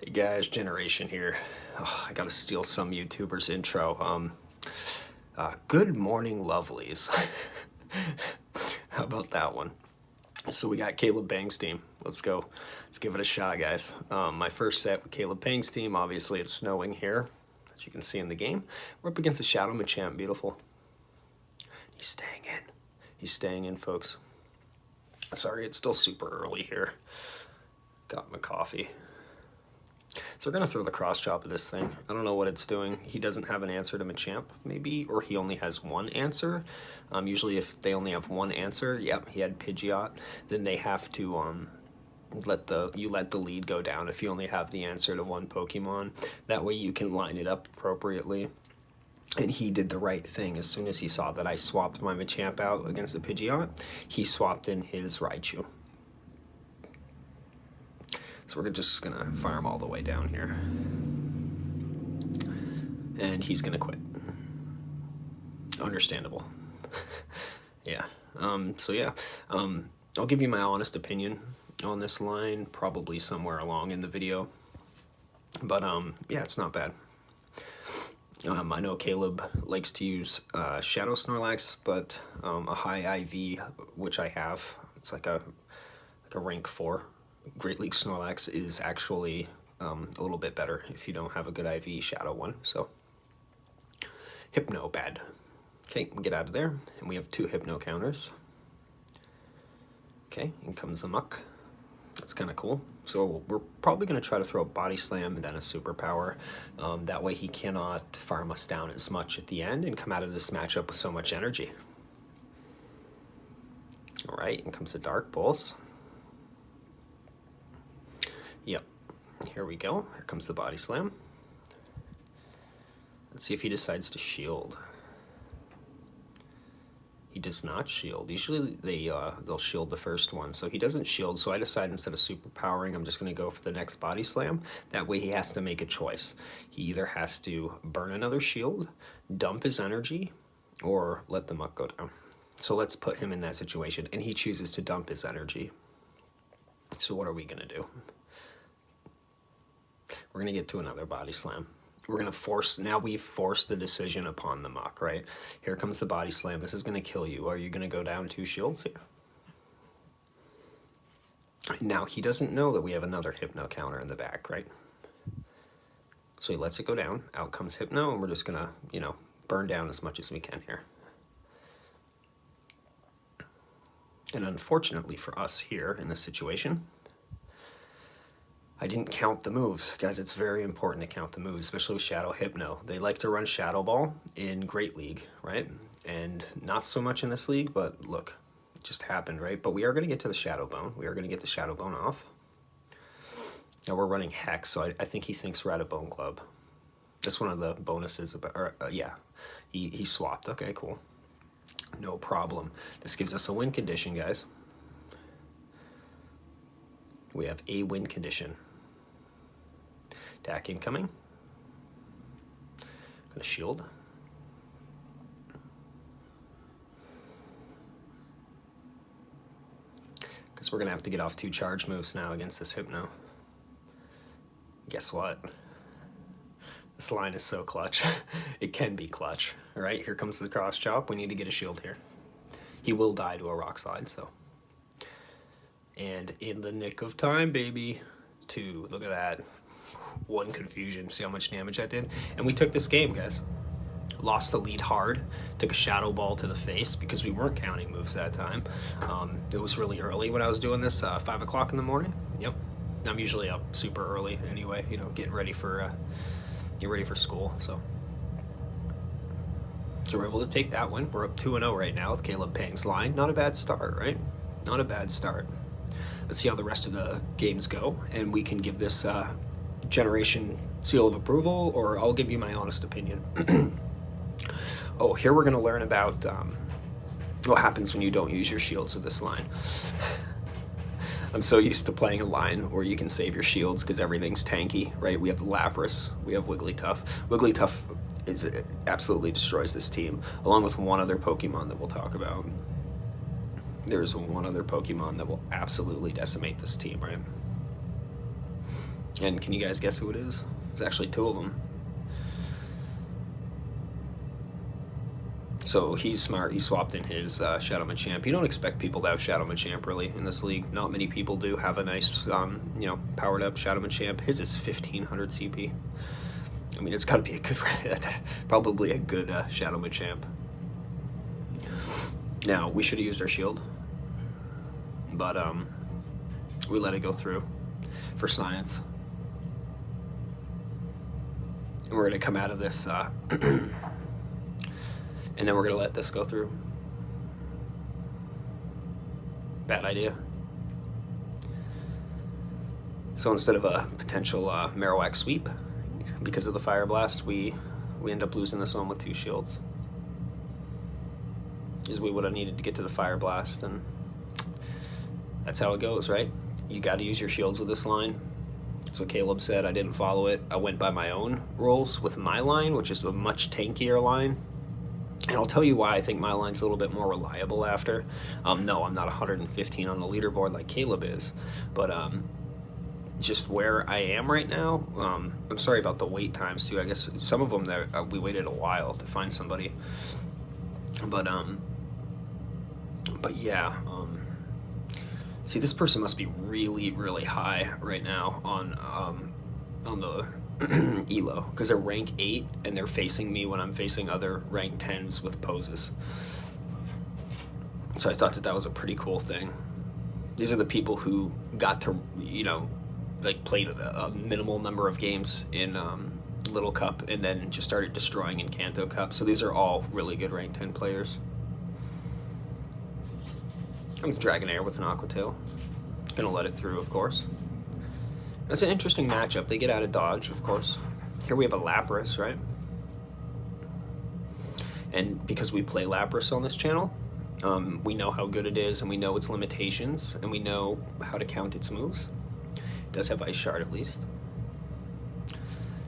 Hey guys, Generation here. Oh, I gotta steal some YouTuber's intro. Good morning, lovelies. How about that one? So we got Caleb Peng's team. Let's go. Let's give it a shot, guys. My first set with Caleb Peng's team. Obviously, it's snowing here, as you can see in the game. We're up against the Shadow Machamp. Beautiful. He's staying in. He's staying in, folks. Sorry, it's still super early here. Got my coffee. So we're going to throw the cross chop at this thing. I don't know what it's doing. He doesn't have an answer to Machamp, maybe, or he only has one answer. Usually if they only have one answer, yep, he had Pidgeot, then they have to let the lead go down if you only have the answer to one Pokemon. That way you can line it up appropriately. And he did the right thing. As soon as he saw that I swapped my Machamp out against the Pidgeot, he swapped in his Raichu. So we're just gonna fire him all the way down here. And he's gonna quit. Understandable. Yeah. I'll give you my honest opinion on this line, probably somewhere along in the video. But yeah, it's not bad. I know Caleb likes to use Shadow Snorlax, but a high IV, which I have, it's like a rank 4. Great League Snorlax is actually a little bit better if you don't have a good IV Shadow one. So Hypno, bad. Okay, get out of there. And we have 2 Hypno counters. Okay, in comes the Muck. That's kind of cool. So we're probably going to try to throw a Body Slam and then a Superpower. That way he cannot farm us down as much at the end and come out of this matchup with so much energy. All right, in comes the Dark Pulse. Yep, here we go. Here comes the Body Slam. Let's see if he decides to shield. He does not shield. Usually they'll shield the first one, so he doesn't shield. So I decided instead of superpowering, I'm just going to go for the next Body Slam. That way he has to make a choice. He either has to burn another shield, dump his energy, or let the Muck go down. So let's put him in that situation, and he chooses to dump his energy. So what are we going to do? We're going to get to another Body Slam. We're going to force, now we've forced the decision upon the Muck, right? Here comes the Body Slam. This is going to kill you. Are you going to go down 2 shields here? Now, he doesn't know that we have another Hypno counter in the back, right? So he lets it go down. Out comes Hypno, and we're just going to, burn down as much as we can here. And unfortunately for us here in this situation, I didn't count the moves. Guys, it's very important to count the moves, especially with Shadow Hypno. They like to run Shadow Ball in Great League, right? And not so much in this league, but look, it just happened, right? But we are going to get to the Shadow Bone. We are going to get the Shadow Bone off. Now we're running Hex, so I think he thinks we're at a Bone Club. That's one of the bonuses, yeah, he swapped. Okay, cool. No problem. This gives us a win condition, guys. We have a win condition. Attack incoming. Gonna shield. Because we're gonna have to get off 2 charge moves now against this Hypno. Guess what? This line is so clutch. It can be clutch. All right, here comes the cross chop. We need to get a shield here. He will die to a Rock Slide, so. And in the nick of time, baby. 2, look at that. 1 confusion, see how much damage that did? And we took this game, guys. Lost the lead hard, took a Shadow Ball to the face because we weren't counting moves that time. It was really early when I was doing this, 5 o'clock in the morning. Yep, I'm usually up super early anyway, getting ready for school, so we're able to take that one. We're up 2-0 right now with Caleb Peng's line. Not a bad start, right? Not a bad start. Let's see how the rest of the games go, and we can give this Generation seal of approval, or I'll give you my honest opinion. Oh, here we're going to learn about what happens when you don't use your shields with this line. I'm so used to playing a line where you can save your shields because everything's tanky, right? We have the Lapras, we have Wigglytuff. Wigglytuff absolutely destroys this team, along with one other Pokemon that we'll talk about. There's one other Pokemon that will absolutely decimate this team, right? And can you guys guess who it is? There's actually two of them. So he's smart. He swapped in his Shadow Machamp. You don't expect people to have Shadow Machamp really in this league. Not many people do have a nice, you know, powered up Shadow Machamp. His is 1500 CP. I mean, it's got to be a good, probably a good Shadow Machamp. Now we should have used our shield, but we let it go through for science. And we're gonna come out of this. And then we're gonna let this go through. Bad idea. So instead of a potential Marowak sweep, because of the Fire Blast, we end up losing this one with 2 shields. Because we would have needed to get to the Fire Blast, and that's how it goes, right? You gotta use your shields with this line. That's what Caleb said. I didn't follow it. I went by my own rules with my line, which is a much tankier line. And I'll tell you why I think my line's a little bit more reliable after. No, I'm not 115 on the leaderboard like Caleb is, but just where I am right now, I'm sorry about the wait times too. I guess some of them that we waited a while to find somebody, but yeah. See, this person must be really, really high right now on the Elo, because they're rank 8 and they're facing me when I'm facing other rank 10s with poses. So I thought that that was a pretty cool thing. These are the people who got to, you know, like played a minimal number of games in Little Cup and then just started destroying in Kanto Cup. So these are all really good rank 10 players. Comes Dragonair with an Aqua Tail. Gonna let it through, of course. That's an interesting matchup. They get out of dodge, of course. Here we have a Lapras, right? And because we play Lapras on this channel, we know how good it is, and we know its limitations, and we know how to count its moves. It does have Ice Shard, at least.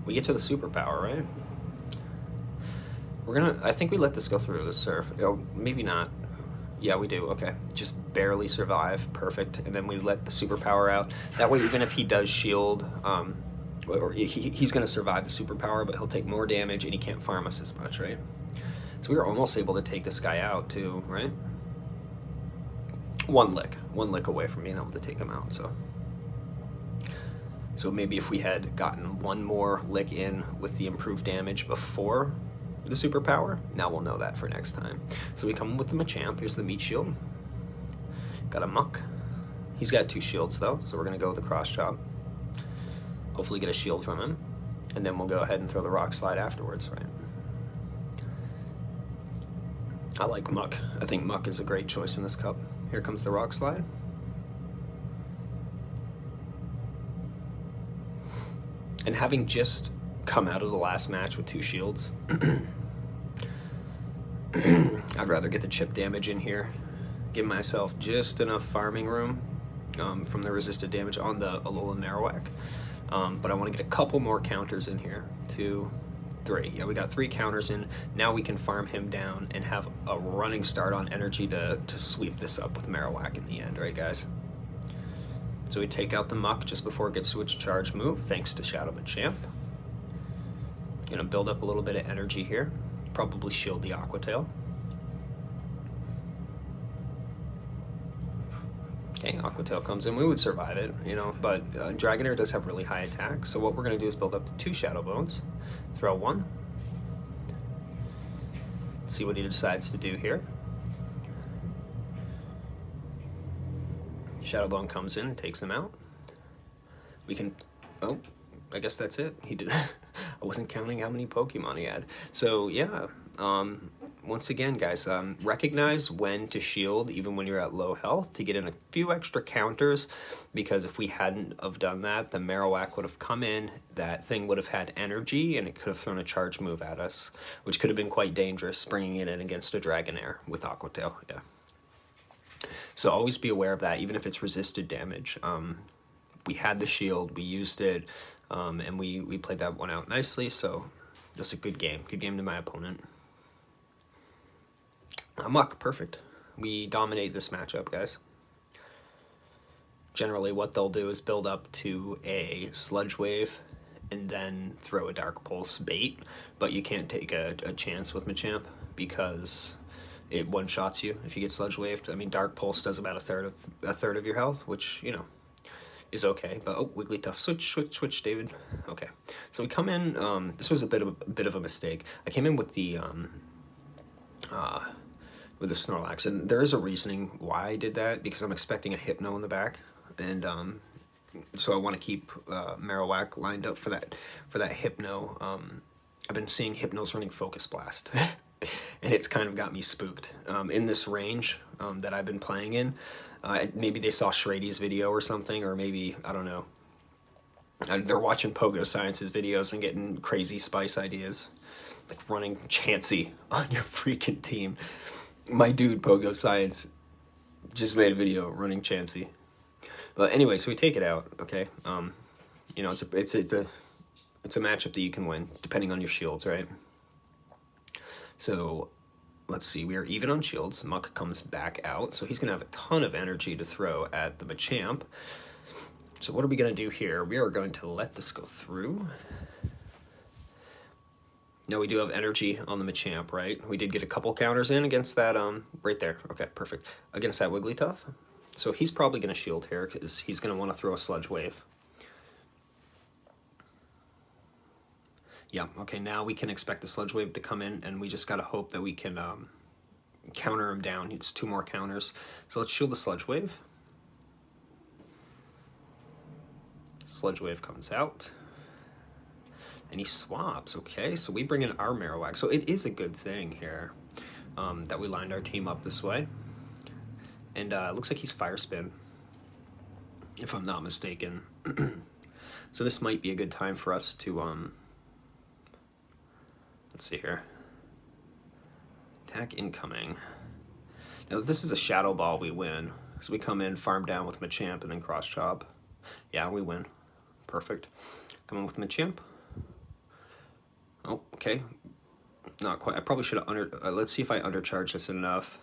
We get to the superpower, right? We're gonna, I think we let this go through, this Surf. Oh, maybe not. Yeah, we do. Okay, just barely survive. Perfect. And then we let the superpower out. That way, even if he does shield, or he's going to survive the superpower, but he'll take more damage and he can't farm us as much, right? So we were almost able to take this guy out too, right? One lick away from being able to take him out. So maybe if we had gotten one more lick in with the improved damage before the superpower, now we'll know that for next time. So we come with the Machamp. Here's the meat shield. Got a Muck. He's got 2 shields though, so we're gonna go with the cross chop. Hopefully get a shield from him, and then we'll go ahead and throw the Rock Slide afterwards, right? I like Muck. I think Muck is a great choice in this cup. Here comes the Rock Slide. And having just come out of the last match with 2 shields, I'd rather get the chip damage in here, give myself just enough farming room from the resisted damage on the Alolan Marowak, but I want to get a couple more counters in here. 2, 3. Yeah, we got 3 counters in. Now we can farm him down and have a running start on energy to sweep this up with Marowak in the end, right guys? So we take out the Muck just before it gets to its charge move, thanks to Shadow Machamp. Gonna build up a little bit of energy here. Probably shield the Aqua Tail. Okay, Aqua Tail comes in. We would survive it, you know, but Dragonair does have really high attack. So what we're gonna do is build up to 2 Shadow Bones. Throw 1. See what he decides to do here. Shadow Bone comes in, takes him out. We can, oh, I guess that's it. He did. I wasn't counting how many Pokemon he had. So yeah, once again, guys, recognize when to shield even when you're at low health to get in a few extra counters, because if we hadn't have done that, the Marowak would have come in, that thing would have had energy, and it could have thrown a charge move at us, which could have been quite dangerous, bringing it in against a Dragonair with Aqua Tail. Yeah. So always be aware of that, even if it's resisted damage. We had the shield, we used it, and we played that one out nicely, so that's a good game. Good game to my opponent. Muck, perfect. We dominate this matchup, guys. generally what they'll do is build up to a Sludge Wave and then throw a Dark Pulse bait, but you can't take a chance with Machamp because it one-shots you if you get Sludge Waved. I mean, Dark Pulse does about a third of your health, which, you know, is okay. But oh, Wigglytuff, switch, David. Okay, so we come in. This was a bit of a mistake. I came in with the Snorlax, and there is a reasoning why I did that, because I'm expecting a Hypno in the back, and so I want to keep Marowak lined up for that Hypno. I've been seeing Hypnos running Focus Blast, and it's kind of got me spooked. In this range that I've been playing in, maybe they saw Shrady's video or something, or maybe, I don't know, they're watching Pogo Science's videos and getting crazy spice ideas, like running Chansey on your freaking team. My dude, Pogo Science, just made a video running Chansey. But anyway, so we take it out, okay? You know, it's a matchup that you can win, depending on your shields, right? So, let's see, we are even on shields. Muck comes back out, so he's going to have a ton of energy to throw at the Machamp. So what are we going to do here? We are going to let this go through. Now we do have energy on the Machamp, right? We did get a couple counters in against that, right there. Okay, perfect. Against that Wigglytuff. So he's probably going to shield here because he's going to want to throw a Sludge Wave. Yeah, okay, now we can expect the Sludge Wave to come in, and we just got to hope that we can counter him down. It's 2 more counters. So let's shield the Sludge Wave. Sludge Wave comes out. And he swaps, okay? So we bring in our Marowak. So it is a good thing here that we lined our team up this way. And it looks like he's Fire Spin, if I'm not mistaken. So this might be a good time for us to, let's see here. Attack incoming. Now if this is a Shadow Ball, we win. So we come in, farm down with Machamp, and then cross chop. Yeah, we win. Perfect. Come in with Machamp. Oh, okay. Not quite. I probably should have let's see if I undercharge this enough.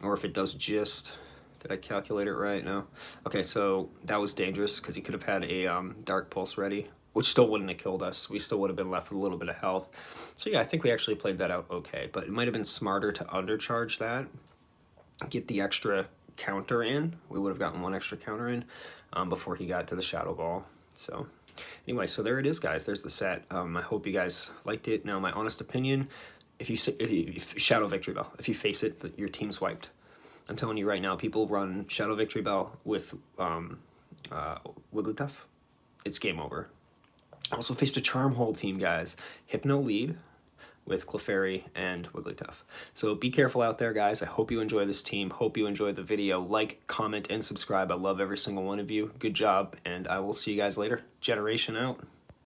Or if it does just... Did I calculate it right? No. Okay, so that was dangerous because he could have had a Dark Pulse ready, which still wouldn't have killed us. We still would have been left with a little bit of health. So yeah, I think we actually played that out okay. But it might have been smarter to undercharge that, get the extra counter in. We would have gotten 1 extra counter in before he got to the Shadow Ball. So anyway, so there it is, guys. There's the set. I hope you guys liked it. Now, my honest opinion, if Shadow Victory Bell, if you face it, your team's wiped. I'm telling you right now, people run Shadow Victory Bell with Wigglytuff, it's game over. Also faced a Charm Hole team, guys. Hypno lead with Clefairy and Wigglytuff. So be careful out there, guys. I hope you enjoy this team. Hope you enjoy the video. Like, comment, and subscribe. I love every single one of you. Good job, and I will see you guys later. Generation out.